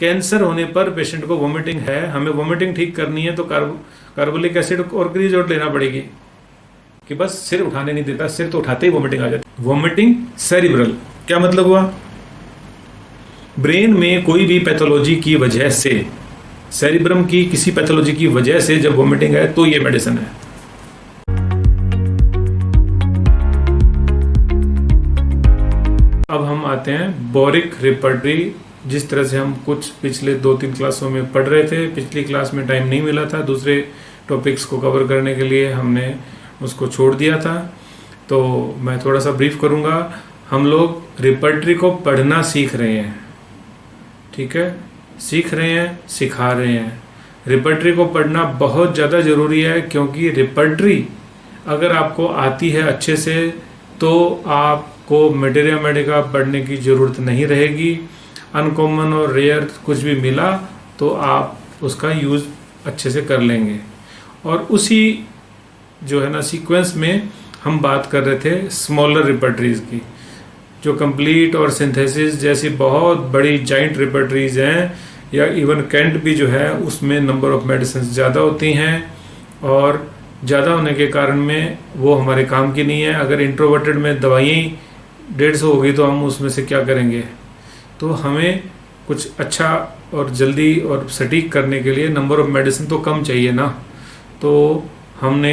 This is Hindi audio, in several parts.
कैंसर होने पर पेशेंट को वोमिटिंग है, हमें वोमिटिंग ठीक करनी है तो कार्बोलिक एसिड और क्रीजोट लेना पड़ेगी कि बस सिर उठाने नहीं देता, सिर तो उठाते ही वोमिटिंग आ जाती। वोमिटिंग सेरिब्रल क्या मतलब हुआ? ब्रेन में कोई भी पैथोलॉजी की वजह से, सेरिब्रम की किसी पैथोलॉजी की वजह से जब वोमिटिंग है तो ये मेडिसिन है। अब हम आते हैं बोरिक रिपर्टरी, जिस तरह से हम कुछ पिछले 2-3 क्लासों में पढ़ रहे थे। पिछली क्लास में टाइम नहीं मिला था, दूसरे टॉपिक्स को कवर करने के लिए हमने उसको छोड़ दिया था, तो मैं थोड़ा सा ब्रीफ करूंगा। हम लोग रिपर्टरी को पढ़ना सीख रहे हैं, ठीक है, सीख रहे हैं, सिखा रहे हैं। रिपर्टरी को पढ़ना बहुत ज़्यादा ज़रूरी है, क्योंकि रिपर्टरी अगर आपको आती है अच्छे से तो आपको मटेरिया मेडिका पढ़ने की ज़रूरत नहीं रहेगी। अनकॉमन और रेयर कुछ भी मिला तो आप उसका यूज़ अच्छे से कर लेंगे। और उसी जो है ना सीक्वेंस में हम बात कर रहे थे स्मॉलर रिपर्टरीज की, जो कंप्लीट और सिंथेसिस जैसी बहुत बड़ी जाइंट रिपर्टरीज हैं, या इवन कैंट भी जो है उसमें नंबर ऑफ मेडिसिन ज़्यादा होती हैं, और ज़्यादा होने के कारण में वो हमारे काम की नहीं है। अगर इंट्रोवर्टेड में दवाइयाँ 150 होगी तो हम उसमें से क्या करेंगे? तो हमें कुछ अच्छा और जल्दी और सटीक करने के लिए नंबर ऑफ मेडिसिन तो कम चाहिए ना। तो हमने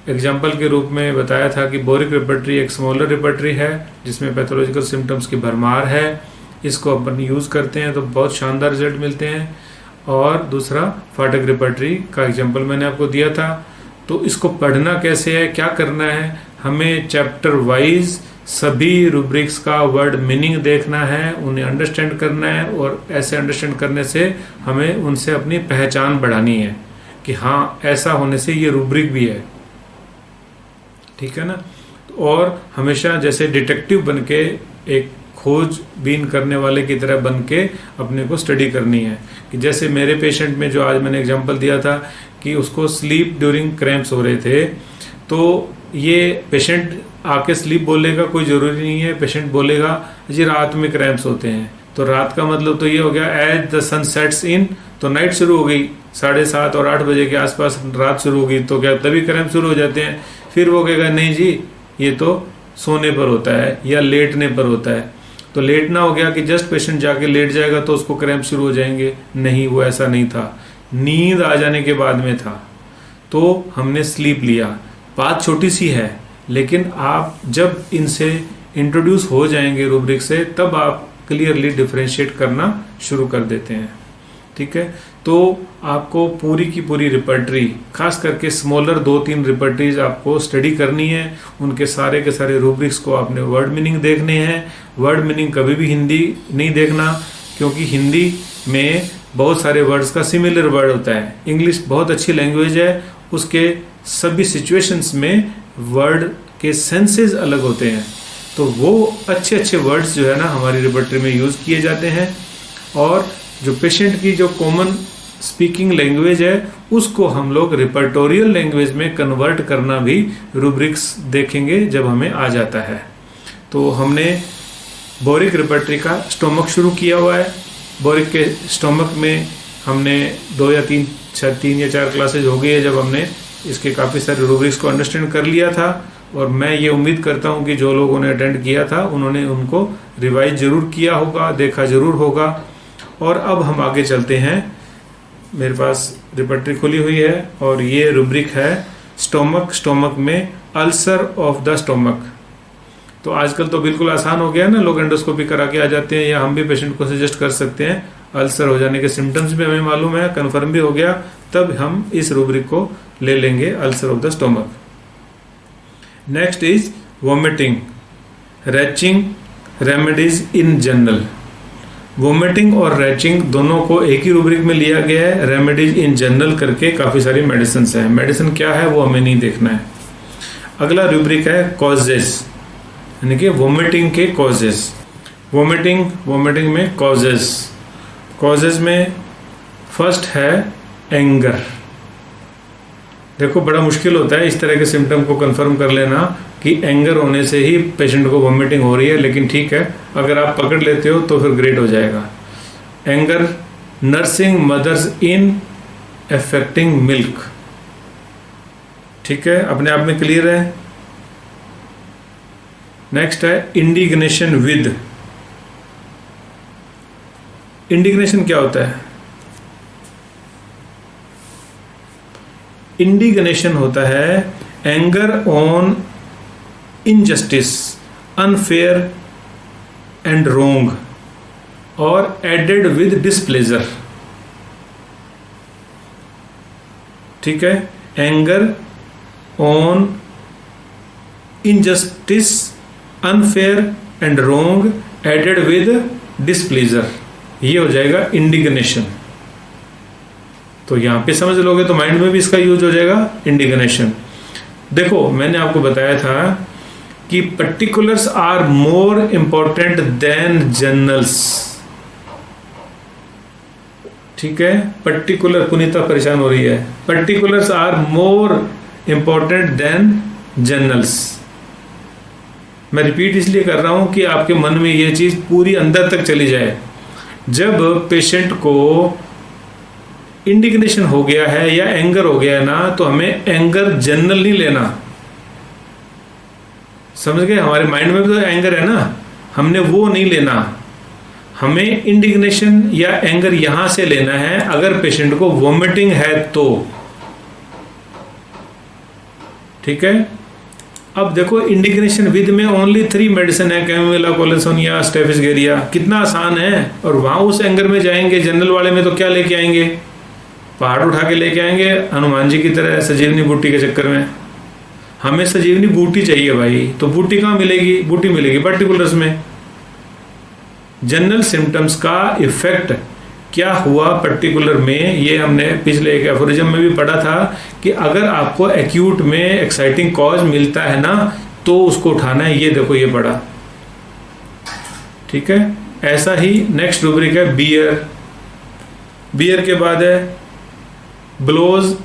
एग्जाम्पल के रूप में बताया था कि बोरिक रिपर्टरी एक स्मॉलर रिपर्टरी है जिसमें पैथोलॉजिकल सिम्टम्स की भरमार है। इसको अपन यूज़ करते हैं तो बहुत शानदार रिजल्ट मिलते हैं। और दूसरा फाटक रिपर्टरी का एग्जाम्पल मैंने आपको दिया था। तो इसको पढ़ना कैसे है, क्या करना है? हमें चैप्टर वाइज सभी रूब्रिक्स का वर्ड मीनिंग देखना है, उन्हें अंडरस्टैंड करना है, और ऐसे अंडरस्टैंड करने से हमें उनसे अपनी पहचान बढ़ानी है कि हाँ ऐसा होने से ये रूब्रिक भी है, ठीक है ना। और हमेशा जैसे डिटेक्टिव बन के, एक खोजबीन करने वाले की तरह बन के अपने को स्टडी करनी है। कि जैसे मेरे पेशेंट में जो आज मैंने एग्जांपल दिया था कि उसको स्लीप ड्यूरिंग क्रैम्प्स हो रहे थे, तो ये पेशेंट आके स्लीप बोलेगा कोई ज़रूरी नहीं है। पेशेंट बोलेगा जी रात में क्रैम्प्स होते हैं, तो रात का मतलब तो ये हो गया as the sun sets in, तो नाइट शुरू हो गई, 7:30 और 8 बजे के आसपास रात शुरू होगी, तो क्या तभी क्रैम्प शुरू हो जाते हैं? फिर वो कहेगा नहीं जी ये तो सोने पर होता है या लेटने पर होता है। तो लेटना हो गया कि जस्ट पेशेंट जाके लेट जाएगा तो उसको क्रैम्प शुरू हो जाएंगे? नहीं, वो ऐसा नहीं था, नींद आ जाने के बाद में था। तो हमने स्लीप लिया, बात छोटी सी है, लेकिन आप जब इनसे इंट्रोड्यूस हो जाएंगे रूब्रिक से, तब आप क्लियरली डिफरेंशिएट करना शुरू कर देते हैं, ठीक है। तो आपको पूरी की पूरी रिपर्टरी, खास करके स्मॉलर 2-3 रिपर्टरीज आपको स्टडी करनी है। उनके सारे के सारे रूब्रिक्स को आपने वर्ड मीनिंग देखने हैं। वर्ड मीनिंग कभी भी हिंदी नहीं देखना, क्योंकि हिंदी में बहुत सारे वर्ड्स का सिमिलर वर्ड होता है। इंग्लिश बहुत अच्छी लैंग्वेज है, उसके सभी सिचुएशंस में वर्ड के सेंसेस अलग होते हैं, तो वो अच्छे अच्छे वर्ड्स जो है ना हमारी रिपर्टरी में यूज़ किए जाते हैं। और जो पेशेंट की जो कॉमन स्पीकिंग लैंग्वेज है उसको हम लोग रिपर्टोरियल लैंग्वेज में कन्वर्ट करना भी रूब्रिक्स देखेंगे जब हमें आ जाता है। तो हमने बोरिक रिपर्टरी का स्टोमक शुरू किया हुआ है। बोरिक के स्टोमक में हमने 2 या 3 या 4 क्लासेज हो गई है जब हमने इसके काफ़ी सारे रूब्रिक्स को अंडरस्टैंड कर लिया था। और मैं ये उम्मीद करता हूँ कि जो लोगों ने अटेंड किया था उन्होंने उनको रिवाइज ज़रूर किया होगा, देखा ज़रूर होगा। और अब हम आगे चलते हैं। मेरे पास रिपर्टरी खुली हुई है और ये रूब्रिक है स्टोमक। स्टोमक में अल्सर ऑफ द स्टोमक। तो आजकल तो बिल्कुल आसान हो गया ना, लोग एंडोस्कोपी करा के आ जाते हैं, या हम भी पेशेंट को सजेस्ट कर सकते हैं। अल्सर हो जाने के सिम्टम्स भी हमें मालूम है, कन्फर्म भी हो गया, तब हम इस रूब्रिक को ले लेंगे, ulcer of the stomach. Next is vomiting, reaching, remedies in general. Vomiting और रैचिंग दोनों को एक ही रूब्रिक में लिया गया है। रेमेडीज इन जनरल करके काफ़ी सारी मेडिसिन है। मेडिसिन क्या है वो हमें नहीं देखना है। अगला रूब्रिक है कॉजेस, यानी कि वोमिटिंग के कॉजेस। वोमिटिंग में कॉजेस में फर्स्ट है एंगर। देखो बड़ा मुश्किल होता है इस तरह के सिम्टम को कंफर्म कर लेना कि एंगर होने से ही पेशेंट को वोमिटिंग हो रही है, लेकिन ठीक है, अगर आप पकड़ लेते हो तो फिर ग्रेट हो जाएगा। एंगर नर्सिंग मदर्स इन अफेक्टिंग मिल्क। ठीक है, अपने आप में क्लियर है। नेक्स्ट है इंडिग्नेशन विद। इंडिग्नेशन क्या होता है? इंडिग्नेशन होता है anger on injustice, unfair and wrong, और एडेड विद डिसप्लेजर। ठीक है, anger on injustice, unfair and wrong, added with displeasure, ये हो जाएगा इंडिग्नेशन। तो यहां पे समझ लोगे तो माइंड में भी इसका यूज हो जाएगा इंडिग्नेशन। देखो, मैंने आपको बताया था कि particulars are more important than generals. ठीक है, पर्टिकुलर, पुनीता परेशान हो रही है, particulars are more important than generals. मैं रिपीट इसलिए कर रहा हूं कि आपके मन में यह चीज पूरी अंदर तक चली जाए। जब पेशेंट को इंडिग्नेशन हो गया है या एंगर हो गया है ना, तो हमें एंगर जनरल नहीं लेना। समझ गए? हमारे माइंड में भी तो एंगर है ना, हमने वो नहीं लेना। हमें इंडिग्नेशन या एंगर यहां से लेना है अगर पेशेंट को वॉमिटिंग है तो। ठीक है, अब देखो इंडिग्नेशन विद में ओनली 3 मेडिसिन है, कैमोमिला, कोलेसोनिया, स्टेफिसगेरिया। कितना आसान है। और वहां उस एंगर में जाएंगे, जनरल वाले में तो क्या लेके आएंगे? पहाड़ उठा के लेके आएंगे हनुमान जी की तरह, सजीवनी बूटी के चक्कर में। हमें सजीवनी बूटी चाहिए भाई, तो बूटी कहाँ मिलेगी? बूटी मिलेगी पर्टिकुलर्स में। जनरल सिम्टम्स का इफेक्ट क्या हुआ पर्टिकुलर में, ये हमने पिछले एक एफोरिज्म में भी पढ़ा था कि अगर आपको एक्यूट में एक्साइटिंग कॉज मिलता है ना, तो उसको उठाना है। ये देखो, ये पढ़ा। ठीक है, ऐसा ही नेक्स्ट रूब्रिक है बियर। बियर के बाद है ब्लोज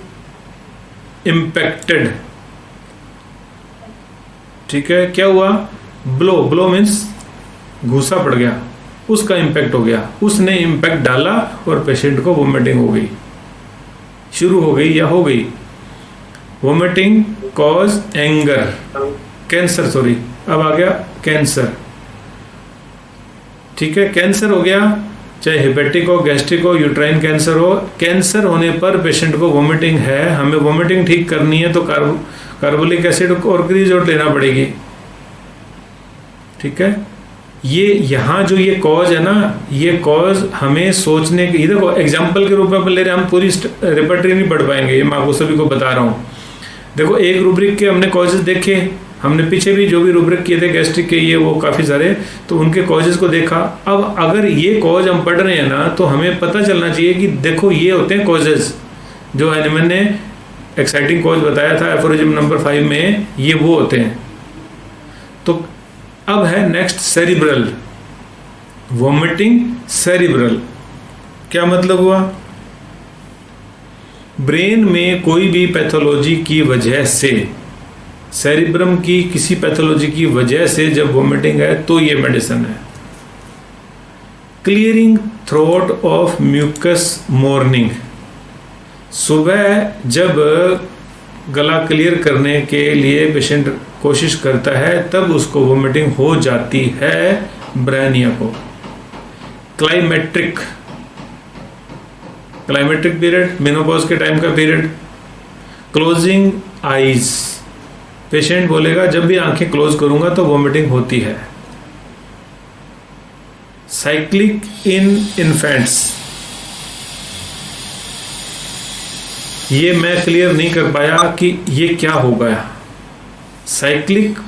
इम्पैक्टेड। ठीक है, क्या हुआ? ब्लो मीन्स घूसा पड़ गया, उसका इंपैक्ट हो गया, उसने इंपैक्ट डाला और पेशेंट को वोमिटिंग हो गई, शुरू हो गई या हो गई। Vomiting cause anger, cancer, sorry, अब आ गया कैंसर। ठीक है, कैंसर हो गया, चाहे हेपेटिक हो, गैस्ट्रिक हो, यूट्राइन कैंसर हो। कैंसर होने पर पेशेंट को वोमिटिंग है, हमें वोमिटिंग ठीक करनी है तो कार्बोलिक एसिड और क्रीजोट लेना पड़ेगी। ठीक है, ये यहाँ जो ये कॉज है ना, ये कॉज हमें सोचने की, देखो एग्जाम्पल के रूप में ले रहे, हम पूरी रिपर्टरी नहीं पढ़ पाएंगे, ये मैं आपको सभी को बता रहा हूँ। देखो, एक रूब्रिक के हमने कॉजेज देखे, हमने पीछे भी जो भी रूब्रिक किए थे गैस्ट्रिक के, ये वो काफ़ी सारे, तो उनके कॉजेज को देखा। अब अगर ये कॉज हम पढ़ रहे हैं ना, तो हमें पता चलना चाहिए कि देखो ये होते हैं कॉजेज जो एनिमल ने एक्साइटिंग कॉज बताया था एफोरिज्म नंबर 5 में, ये वो होते हैं। तो अब है नेक्स्ट सेरिब्रल, वॉमिटिंग सेरिब्रल। क्या मतलब हुआ? ब्रेन में कोई भी पैथोलॉजी की वजह से, सेरिब्रम की किसी पैथोलॉजी की वजह से जब वॉमिटिंग है तो ये मेडिसिन है। Clearing throat of mucus morning, सुबह जब गला क्लियर करने के लिए पेशेंट कोशिश करता है तब उसको वॉमिटिंग हो जाती है ब्रैनिया को। क्लाइमेट्रिक पीरियड, मेनोपॉज के टाइम का पीरियड। क्लोजिंग आईज, पेशेंट बोलेगा जब भी आंखें क्लोज करूंगा तो वॉमिटिंग होती है। साइक्लिक इन इन्फेंट्स, ये मैं क्लियर नहीं कर पाया कि ये क्या हो गया। साइक्लिक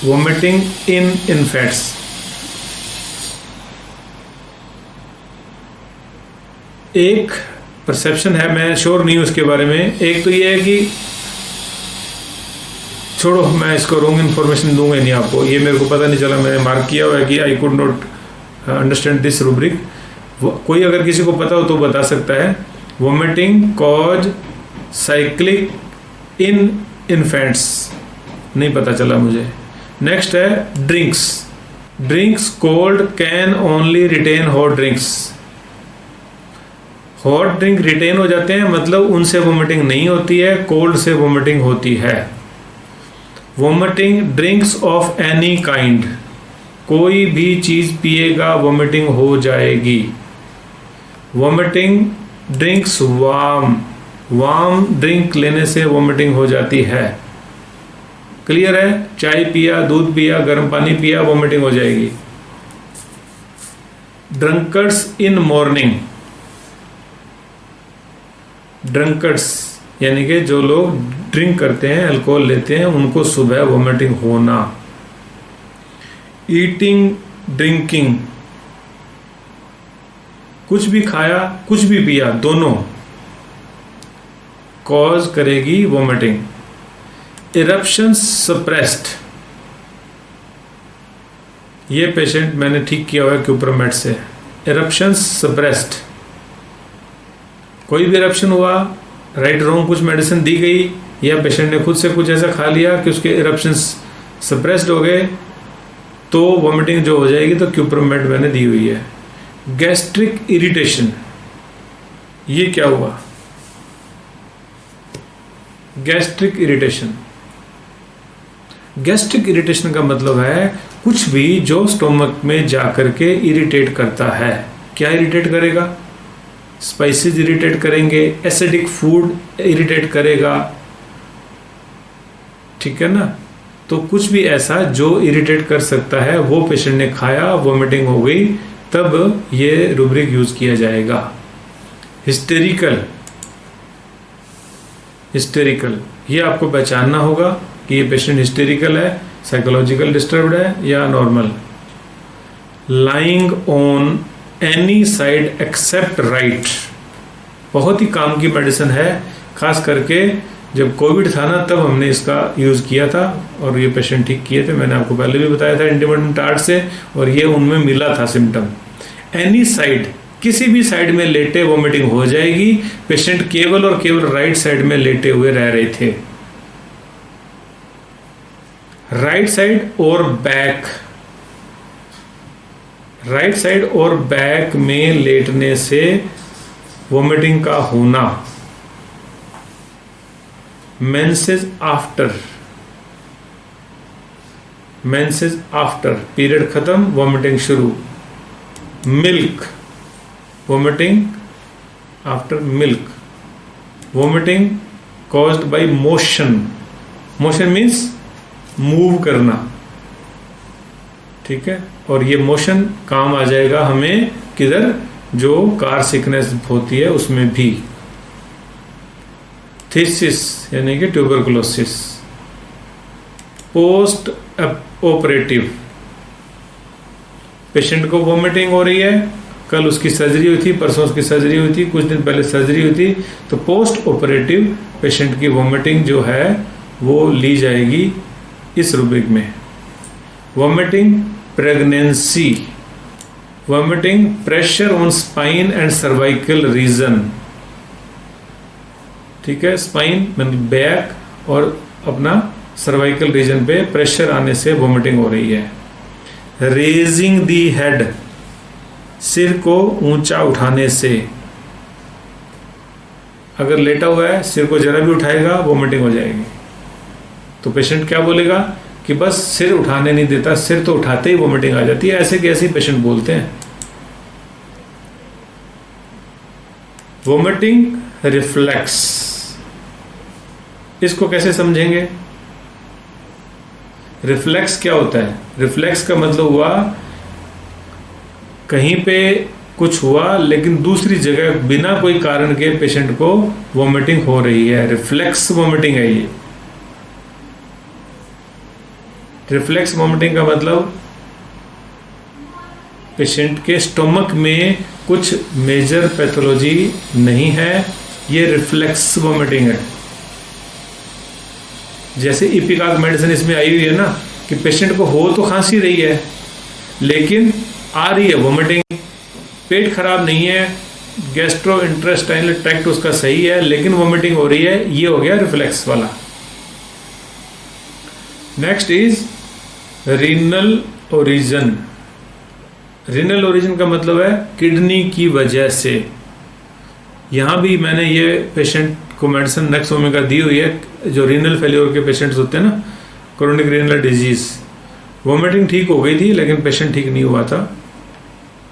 वॉमिटिंग इन इन्फेंट्स, एक परसेप्शन है, मैं श्योर नहीं हूं इसके बारे में। एक तो ये है कि छोड़ो, मैं इसको रॉन्ग इन्फॉर्मेशन दूंगा नहीं आपको, ये मेरे को पता नहीं चला, मैंने मार्क किया हुआ है कि I could not understand this rubric. कोई अगर किसी को पता हो तो बता सकता है। Vomiting cause cyclic in infants, नहीं पता चला मुझे। नेक्स्ट है drinks cold can only retain hot drinks. Hot drink retain हो जाते हैं, मतलब उनसे वोमिटिंग नहीं होती है, कोल्ड से वोमिटिंग होती है। Vomiting drinks of any kind, कोई भी चीज पिएगा वोमिटिंग हो जाएगी। वोमिटिंग ड्रिंक्स वार्म ड्रिंक लेने से वोमिटिंग हो जाती है। क्लियर है? चाय पिया, दूध पिया, गर्म पानी पिया, वोमिटिंग हो जाएगी। ड्रंकर्स इन मॉर्निंग, ड्रंकर्स यानी कि जो लोग ड्रिंक करते हैं, अल्कोहल लेते हैं, उनको सुबह वोमिटिंग होना। ईटिंग ड्रिंकिंग, कुछ भी खाया कुछ भी पिया, दोनों कॉज करेगी वोमिटिंग। इरप्शंस सप्रेस्ड, ये पेशेंट मैंने ठीक किया हुआ है क्यूप्रमेट से। इरप्शंस सप्रेस्ड, कोई भी इरप्शन हुआ, राइट रॉन्ग कुछ मेडिसिन दी गई या पेशेंट ने खुद से कुछ ऐसा खा लिया कि उसके इरप्शंस सप्रेस्ड हो गए, तो वोमिटिंग जो हो जाएगी, तो क्यूप्रमेट मैंने दी हुई है। गैस्ट्रिक इरिटेशन, ये क्या हुआ? गैस्ट्रिक इरिटेशन, गैस्ट्रिक इरिटेशन का मतलब है कुछ भी जो स्टोमक में जाकर के इरिटेट करता है। क्या इरिटेट करेगा? स्पाइसेस इरिटेट करेंगे, एसिडिक फूड इरिटेट करेगा, ठीक है ना। तो कुछ भी ऐसा जो इरिटेट कर सकता है वो पेशेंट ने खाया, वोमिटिंग हो गई, तब ये रूब्रिक यूज किया जाएगा। हिस्टेरिकल, हिस्टेरिकल ये आपको पहचानना होगा कि ये पेशेंट हिस्टेरिकल है, साइकोलॉजिकल डिस्टर्ब्ड है या normal. Lying on any side except right, बहुत ही काम की मेडिसिन है, खास करके जब कोविड था ना तब हमने इसका यूज़ किया था और ये पेशेंट ठीक किए थे। मैंने आपको पहले भी बताया था इंटरमिटेंट आर्ट से, और ये उनमें मिला था सिम्टम। एनी साइड, किसी भी साइड में लेटे वोमिटिंग हो जाएगी। पेशेंट केवल और केवल राइट साइड में लेटे हुए रह रहे थे। राइट साइड और बैक, राइट साइड और बैक में लेटने से वोमिटिंग का होना। Menses after, menses after, period खत्म वोमिटिंग शुरू। Milk, vomiting after milk. Vomiting caused by motion, motion means move करना, ठीक है। और ये मोशन काम आ जाएगा हमें किधर, जो कार सिकनेस होती है उसमें भी। थीसिस यानी कि ट्यूबरकुलोसिस। पोस्ट ऑपरेटिव, पेशेंट को वोमिटिंग हो रही है, कल उसकी सर्जरी हुई थी, परसों उसकी सर्जरी हुई थी, कुछ दिन पहले सर्जरी हुई थी, तो पोस्ट ऑपरेटिव पेशेंट की वोमिटिंग जो है वो ली जाएगी इस रूब्रिक में। Vomiting pregnancy, vomiting pressure on spine and cervical region, ठीक है। स्पाइन मतलब बैक और अपना सर्वाइकल रीजन पे प्रेशर आने से वोमिटिंग हो रही है। रेजिंग दी हेड, सिर को ऊंचा उठाने से, अगर लेटा हुआ है सिर को जरा भी उठाएगा वोमिटिंग हो जाएगी। तो पेशेंट क्या बोलेगा कि बस सिर उठाने नहीं देता, सिर तो उठाते ही वोमिटिंग आ जाती है, ऐसे कैसे पेशेंट बोलते हैं। वोमिटिंग रिफ्लेक्स, इसको कैसे समझेंगे? रिफ्लेक्स क्या होता है? रिफ्लेक्स का मतलब हुआ कहीं पे कुछ हुआ लेकिन दूसरी जगह बिना कोई कारण के पेशेंट को वोमिटिंग हो रही है, रिफ्लेक्स वोमिटिंग है ये। रिफ्लेक्स वोमिटिंग का मतलब पेशेंट के स्टोमक में कुछ मेजर पैथोलॉजी नहीं है, ये रिफ्लेक्स वोमिटिंग है। जैसे इपिकाक मेडिसिन इसमें आई हुई है ना कि पेशेंट को हो तो खांसी रही है लेकिन आ रही है वोमिटिंग, पेट खराब नहीं है, गैस्ट्रो इंटेस्टाइनल ट्रैक्ट उसका सही है लेकिन वोमिटिंग हो रही है, ये हो गया रिफ्लेक्स वाला। Next is renal origin. Renal origin का मतलब है किडनी की वजह से। यहाँ भी मैंने ये पेशेंट को मेडिसिन नेक्स्ट ओमेगा दी हुई है, जो रीनल फेल्योर के पेशेंट्स होते हैं ना, क्रोनिक रीनल डिजीज। वोमिटिंग ठीक हो गई थी लेकिन पेशेंट ठीक नहीं हुआ था,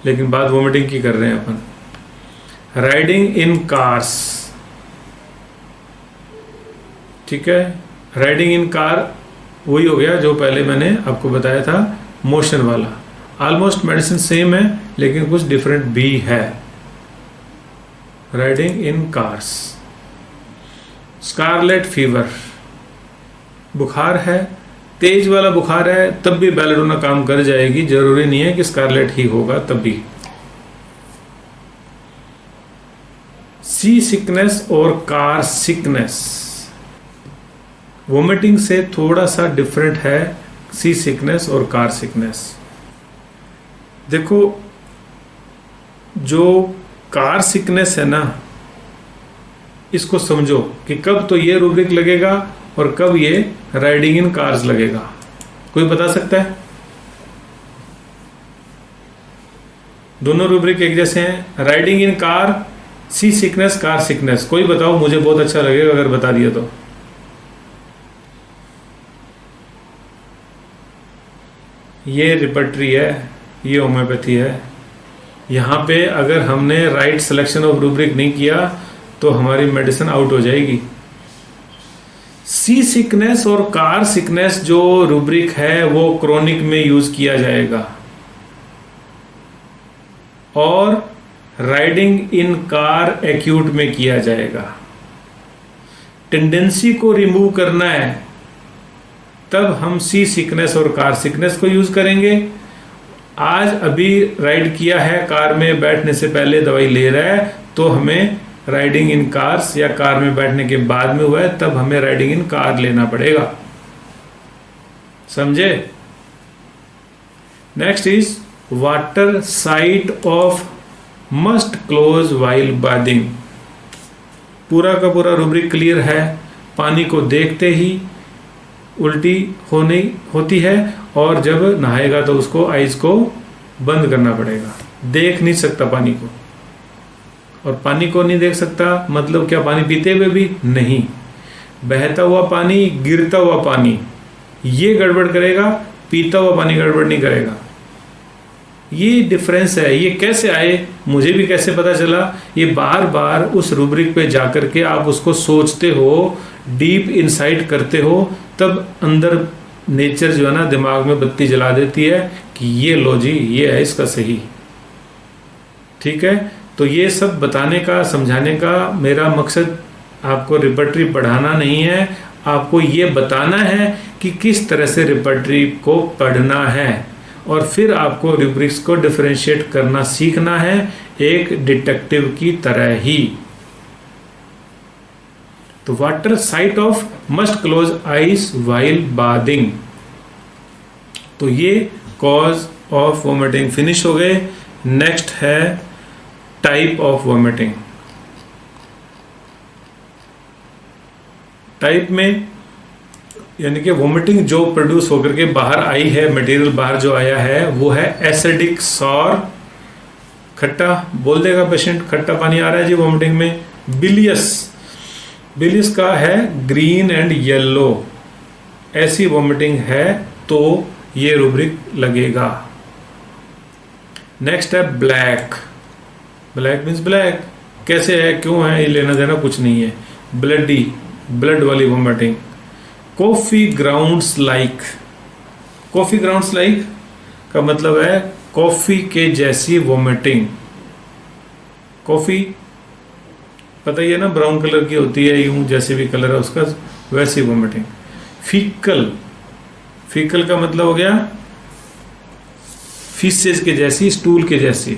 लेकिन बात वोमिटिंग की कर रहे हैं अपन। राइडिंग इन कार्स, ठीक है, राइडिंग इन कार वही हो गया जो पहले मैंने आपको बताया था, मोशन वाला। ऑलमोस्ट मेडिसिन सेम है लेकिन कुछ डिफरेंट भी है। Riding in cars. Scarlet fever, बुखार है, तेज वाला बुखार है, तब भी बेलेडोना काम कर जाएगी, जरूरी नहीं है कि स्कारलेट ही होगा तब भी। सी सिकनेस और कार सिकनेस, वोमिटिंग से थोड़ा सा डिफरेंट है सी सिकनेस और कार सिकनेस। देखो, जो कार सिकनेस है ना, इसको समझो कि कब तो ये रूब्रिक लगेगा और कब ये राइडिंग इन कार्स लगेगा। कोई बता सकता है? दोनों रूब्रिक एक जैसे हैं, riding in car, sea sickness, car sickness. कोई बताओ, मुझे बहुत अच्छा लगेगा अगर बता दिया तो। ये रिपर्टरी है, ये होम्योपैथी है। यहाँ पे अगर हमने राइट सिलेक्शन ऑफ रूब्रिक नहीं किया तो हमारी मेडिसिन आउट हो जाएगी। सी सिकनेस और कार सिकनेस जो रूब्रिक है वो क्रोनिक में यूज किया जाएगा, और राइडिंग इन कार एक्यूट में किया जाएगा। टेंडेंसी को रिमूव करना है तब हम सी सिकनेस और कार सिकनेस को यूज करेंगे। आज अभी राइड किया है, कार में बैठने से पहले दवाई ले रहा है, तो हमें राइडिंग इन कार्स, या कार में बैठने के बाद में हुआ है तब हमें राइडिंग इन कार लेना पड़ेगा। समझे? Next is water site of must close while bathing. पूरा का पूरा रूब्रिक क्लियर है। पानी को देखते ही उल्टी होती है, और जब नहाएगा तो उसको आइज को बंद करना पड़ेगा। देख नहीं सकता पानी को, और पानी को नहीं देख सकता मतलब क्या, पानी पीते हुए भी नहीं, बहता हुआ पानी, गिरता हुआ पानी, ये गड़बड़ करेगा, पीता हुआ पानी गड़बड़ नहीं करेगा। ये डिफरेंस है। ये कैसे आए, मुझे भी कैसे पता चला, ये बार बार उस रूब्रिक पे जाकर के आप उसको सोचते हो, डीप इनसाइट करते हो, तब अंदर नेचर जो है ना दिमाग में बत्ती जला देती है कि ये लो जी, ये है इसका सही। ठीक है, तो ये सब बताने का, समझाने का मेरा मकसद आपको रिपर्टरी पढ़ाना नहीं है, आपको ये बताना है कि किस तरह से रिपर्टरी को पढ़ना है, और फिर आपको रूब्रिक्स को डिफरेंशिएट करना सीखना है, एक डिटेक्टिव की तरह ही। तो water site of must close eyes while bathing. तो ये कॉज ऑफ वोमिटिंग फिनिश हो गए। नेक्स्ट है टाइप ऑफ वोमिटिंग। टाइप में यानी कि वोमिटिंग जो प्रोड्यूस होकर के बाहर आई है, मटेरियल बाहर जो आया है वो है एसिडिक, सॉर, खट्टा बोल देगा पेशेंट, खट्टा पानी आ रहा है जी वोमिटिंग में। बिलियस, बिलियस का है ग्रीन एंड येलो, ऐसी वोमिटिंग है तो ये रूब्रिक लगेगा। नेक्स्ट है ब्लैक। ब्लैक मीन्स ब्लैक, कैसे है, क्यों है, ये लेना देना कुछ नहीं है। ब्लडी, ब्लड वाली vomiting. Coffee grounds like, coffee grounds like का मतलब है कॉफी के जैसी वोमिटिंग। कॉफी पता ही है ना, ब्राउन कलर की होती है, यूं जैसे भी कलर है उसका, वैसी वोमिटिंग। फीकल, फीकल का मतलब हो गया फिशेज के जैसी, स्टूल के जैसी।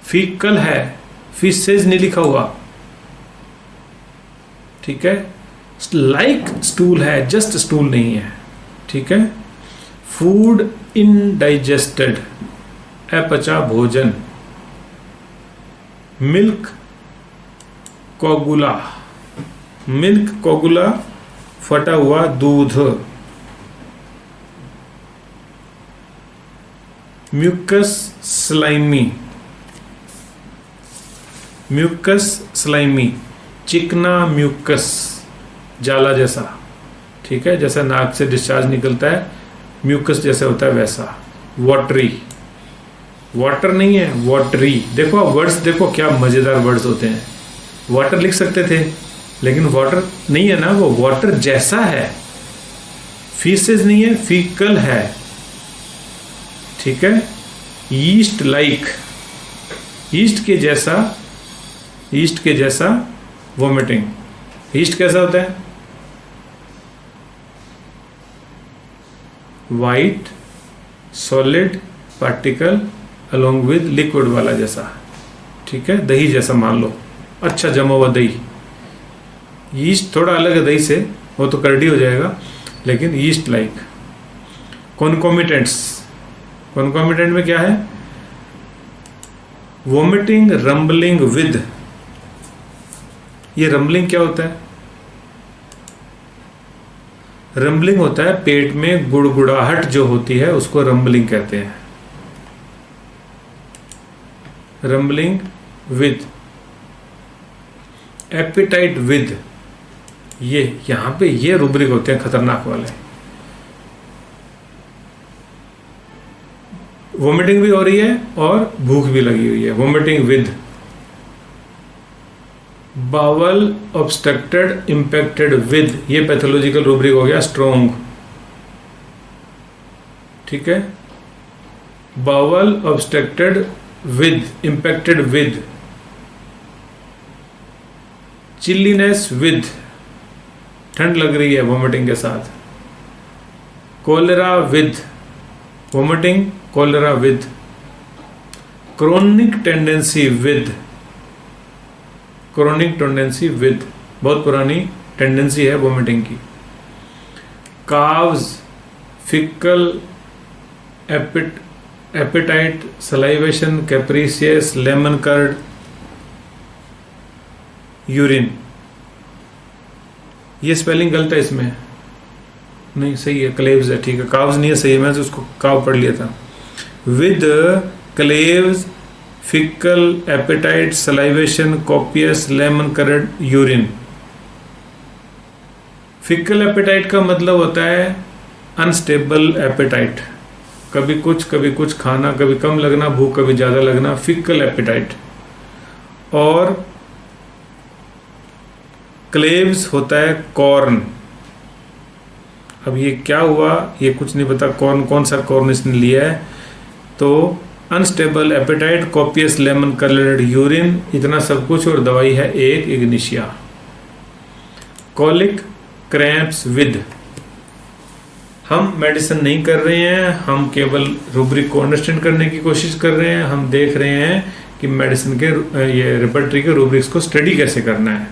फीकल है, फिशेज नहीं लिखा हुआ, ठीक है। लाइक स्टूल है, जस्ट स्टूल नहीं है, ठीक है। फूड इनडाइजेस्टेड, अपचा भोजन। मिल्क कोगुला, मिल्क कोगुला फटा हुआ दूध। म्यूकस स्लाइमी, म्यूकस स्लाइमी, चिकना म्यूकस, जाला जैसा, ठीक है, जैसा नाक से डिस्चार्ज निकलता है म्यूकस जैसे होता है वैसा। वाटरी, वाटर नहीं है, वाटरी। देखो वर्ड्स देखो क्या मजेदार वर्ड्स होते हैं। वाटर लिख सकते थे लेकिन वाटर नहीं है ना, वो वाटर जैसा है, फीसेस नहीं है, फीकल है, ठीक है। ईस्ट लाइक, ईस्ट के जैसा, ईस्ट के जैसा वोमिटिंग। ईस्ट कैसा होता है? White solid particle along with liquid वाला जैसा, ठीक है, दही जैसा मान लो, अच्छा जमा हुआ दही। ईस्ट थोड़ा अलग है दही से, वो तो करडी हो जाएगा, लेकिन ईस्ट लाइक। कॉन्कोमिटेंट्स, कॉन्कोमिटेंट में क्या है? Vomiting rambling with. ये रंबलिंग क्या होता है? रंबलिंग होता है पेट में गुड़गुड़ाहट जो होती है उसको रंबलिंग कहते हैं। रंबलिंग विद, एपिटाइट विद, ये यहां पे ये रूब्रिक होते हैं खतरनाक वाले। वोमिटिंग भी हो रही है और भूख भी लगी हुई है, vomiting with. Bowel obstructed impacted with, ये पैथोलॉजिकल रूब्रिक हो गया स्ट्रोंग, ठीक है। Bowel obstructed with, impacted with. Chilliness with, ठंड लग रही है वोमिटिंग के साथ। Cholera with, vomiting cholera with. Chronic tendency with, chronic tendency with, बहुत पुरानी टेंडेंसी है वोमिटिंग की। Calves, fickle appetite, salivation, capricious, lemon curd, urine. ये स्पेलिंग गलत है इसमें, नहीं सही है, क्लेव्स है, ठीक है, काव्स नहीं है, सही है, मैंने उसको काव पढ़ लिया था। With claves, fickle appetite, salivation, copious, lemon curd, urine. Fickle appetite का मतलब होता है अनस्टेबल एपेटाइट, कभी कुछ खाना, कभी कम लगना, भूख कभी ज्यादा लगना, फिकल एपेटाइट। और क्लेव्स होता है कॉर्न। अब ये क्या हुआ ये कुछ नहीं पता, कौन सा कॉर्न इसने लिया है। तो unstable appetite, copious lemon coloured urine, इतना सब कुछ, और दवाई है एक इग्निशिया। कॉलिक क्रैम्प्स विद, हम मेडिसिन नहीं कर रहे हैं, हम केवल रूब्रिक को अंडरस्टैंड करने की कोशिश कर रहे हैं। हम देख रहे हैं कि मेडिसिन के ये रेपर्टरी के रूब्रिक्स को स्टडी कैसे करना है।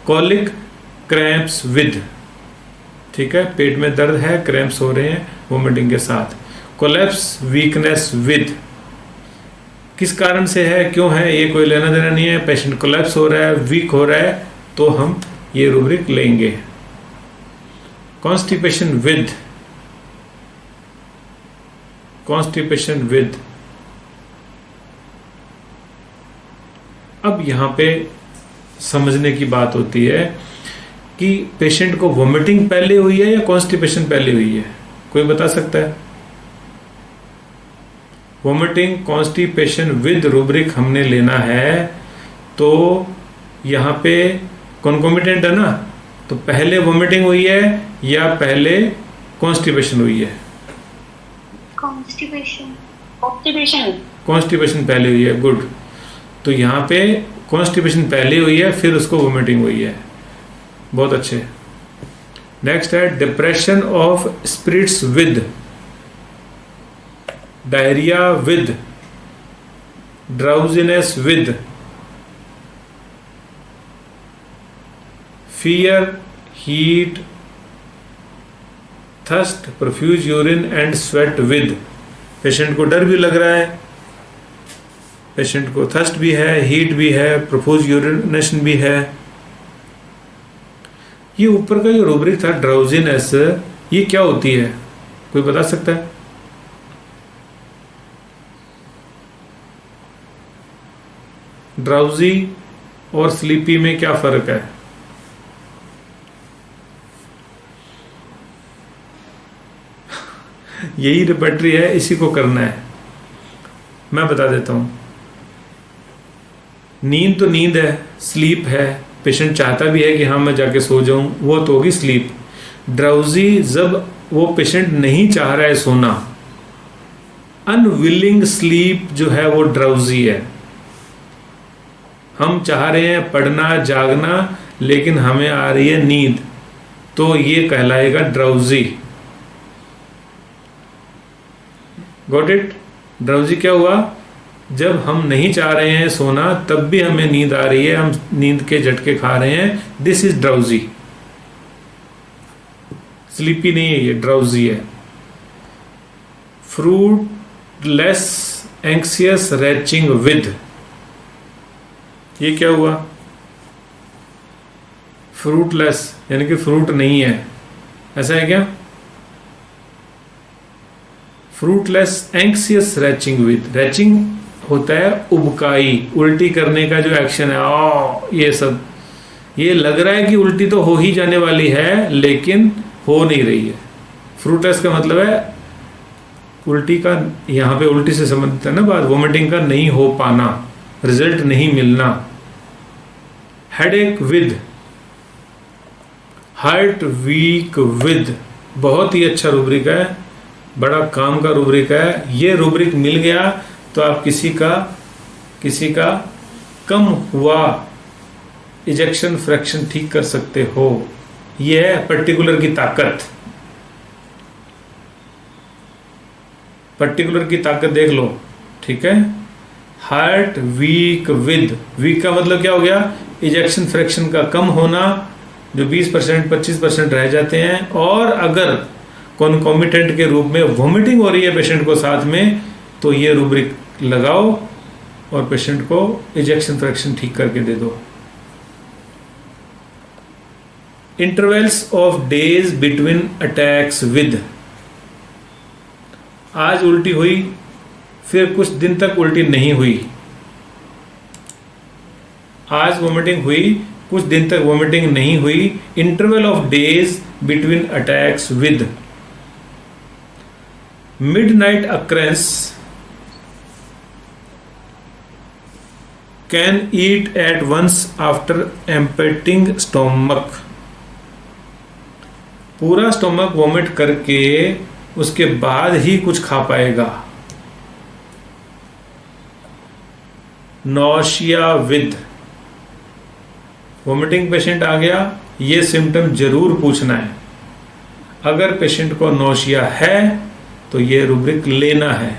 कॉलिक क्रैम्प्स विद, ठीक है, पेट में दर्द है, क्रैम्प्स हो रहे हैं वोमिटिंग के साथ। कोलैप्स वीकनेस विद, किस कारण से है, क्यों है, ये कोई लेना देना नहीं है, पेशेंट कोलैप्स हो रहा है, वीक हो रहा है, तो हम ये रूब्रिक लेंगे। Constipation with, constipation with. अब यहां पे समझने की बात होती है कि पेशेंट को वोमिटिंग पहले हुई है या कॉन्स्टिपेशन पहले हुई है, कोई बता सकता है? वोमिटिंग कॉन्स्टिपेशन विद रूब्रिक हमने लेना है, तो यहां पे कॉन्कोमिटेंट है ना, तो पहले वोमिटिंग हुई है या पहले कॉन्स्टिपेशन हुई है? कॉन्स्टिपेशन, कॉन्स्टिपेशन पहले हुई है, गुड। तो यहाँ पे कॉन्स्टिपेशन पहले हुई है, फिर उसको वोमिटिंग हुई है, बहुत अच्छे। नेक्स्ट है depression of spirits with, diarrhoea with, drowsiness with, fear, heat, thirst, profuse urine and sweat with. Patient को डर भी लग रहा है, पेशेंट को थर्स्ट भी है, हीट भी है, प्रोफ्यूज यूरिनेशन भी है। ये ऊपर का जो रूब्रिक था ड्राउजीनेस, ये क्या होती है, कोई बता सकता है? ड्राउजी और स्लीपी में क्या फर्क है? यही रिपेटरी है, इसी को करना है। मैं बता देता हूं। नींद तो नींद है, स्लीप है, पेशेंट चाहता भी है कि हाँ मैं जाके सो जाऊं, वो तो होगी स्लीप। ड्राउजी जब वो पेशेंट नहीं चाह रहा है सोना, अनविलिंग स्लीप जो है वो ड्राउजी है। हम चाह रहे हैं पढ़ना जागना, लेकिन हमें आ रही है नींद, तो ये कहलाएगा ड्राउजी। Got it? ड्राउजी क्या हुआ? जब हम नहीं चाह रहे हैं सोना तब भी हमें नींद आ रही है, हम नींद के झटके खा रहे हैं, दिस इज ड्राउजी। स्लीपी नहीं है, ये ड्राउजी है। फ्रूटलेस एंक्सियस रैचिंग विद, ये क्या हुआ? फ्रूटलेस यानी कि फ्रूट नहीं है, ऐसा है क्या? Fruitless anxious reaching with, reaching होता है उबकाई, उल्टी करने का जो एक्शन है, ये सब, ये लग रहा है कि उल्टी तो हो ही जाने वाली है लेकिन हो नहीं रही है। फ्रूटलेस का मतलब है उल्टी का, यहां पे उल्टी से संबंधित है ना बात, वोमिटिंग का नहीं हो पाना, रिजल्ट नहीं मिलना। Headache with, heart weak with, बहुत ही अच्छा रूब्रिक है, बड़ा काम का रूब्रिक है। ये रूब्रिक मिल गया तो आप किसी का कम हुआ इजेक्शन फ्रैक्शन ठीक कर सकते हो। यह है पर्टिकुलर की ताकत। पर्टिकुलर की ताकत देख लो, ठीक है। हार्ट वीक विद, वीक का मतलब क्या हो गया? इजेक्शन फ्रैक्शन का कम होना, जो 20% 25% रह जाते हैं, और अगर कॉन्कोमिटेंट के रूप में वोमिटिंग हो रही है पेशेंट को साथ में, तो ये रूब्रिक लगाओ और पेशेंट को इजेक्शन फ्रैक्शन ठीक करके दे दो। Intervals of days between attacks with, आज उल्टी हुई, फिर कुछ दिन तक उल्टी नहीं हुई। आज वोमिटिंग हुई, कुछ दिन तक वोमिटिंग नहीं हुई। Interval of days between attacks with midnight occurrence, can eat at once after emptying stomach, पूरा स्टोमक वोमिट करके उसके बाद ही कुछ खा पाएगा। नौशिया विद, वोमिटिंग पेशेंट आ गया, ये सिम्टम जरूर पूछना है। अगर पेशेंट को नौशिया है तो ये रूब्रिक लेना है,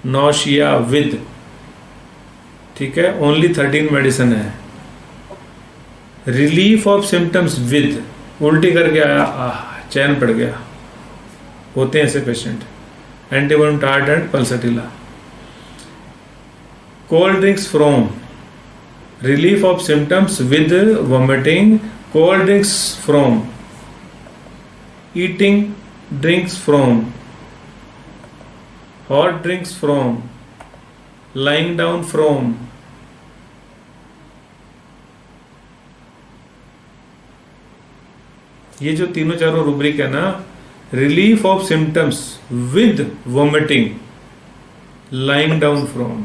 नौशिया विद, ठीक है। ओनली 13 मेडिसिन है। रिलीफ ऑफ सिम्टम्स विद, उल्टी करके आया, चैन पड़ गया, होते हैं ऐसे patient. Antivomit tart and pulsatilla. Cold drinks from, relief of symptoms with vomiting, cold drinks from, eating drinks from, hot drinks from, lying down from, ये जो तीनों चारों रूब्रिक है ना, relief of symptoms with vomiting, lying down from,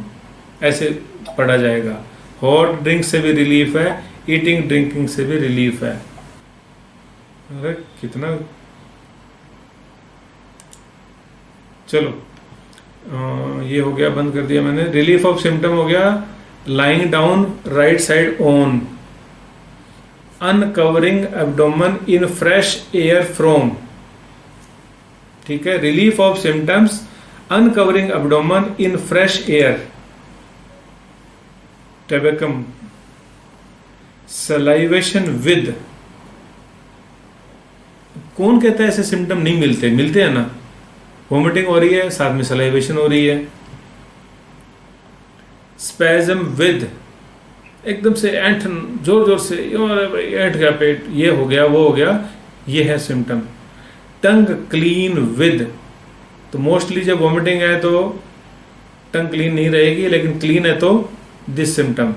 ऐसे पढ़ा जाएगा। हॉट ड्रिंक से भी रिलीफ है, ईटिंग ड्रिंकिंग से भी रिलीफ है। अरे कितना, चलो ये हो गया, बंद कर दिया मैंने। रिलीफ ऑफ सिम्टम हो गया, lying down right side on, uncovering abdomen in fresh air from, ठीक है। Relief of symptoms, uncovering abdomen in fresh air, टेबेकम। Salivation with, कौन कहता है ऐसे सिम्टम नहीं मिलते? मिलते हैं ना, वोमिटिंग हो रही है, साथ में सलाइवेशन हो रही है। स्पैज़म विद, एकदम से ऐंठ, जोर जोर से ऐंठ गया पेट, ये हो गया वो हो गया, ये है सिम्टम। टंग क्लीन विद, तो मोस्टली जब वोमिटिंग है तो टंग क्लीन नहीं रहेगी, लेकिन क्लीन है तो this symptom.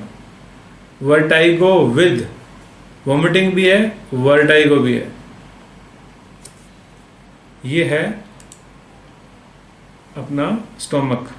Vertigo with, vomiting भी है, वर्टाइगो भी है। ये है अपना स्टोमक।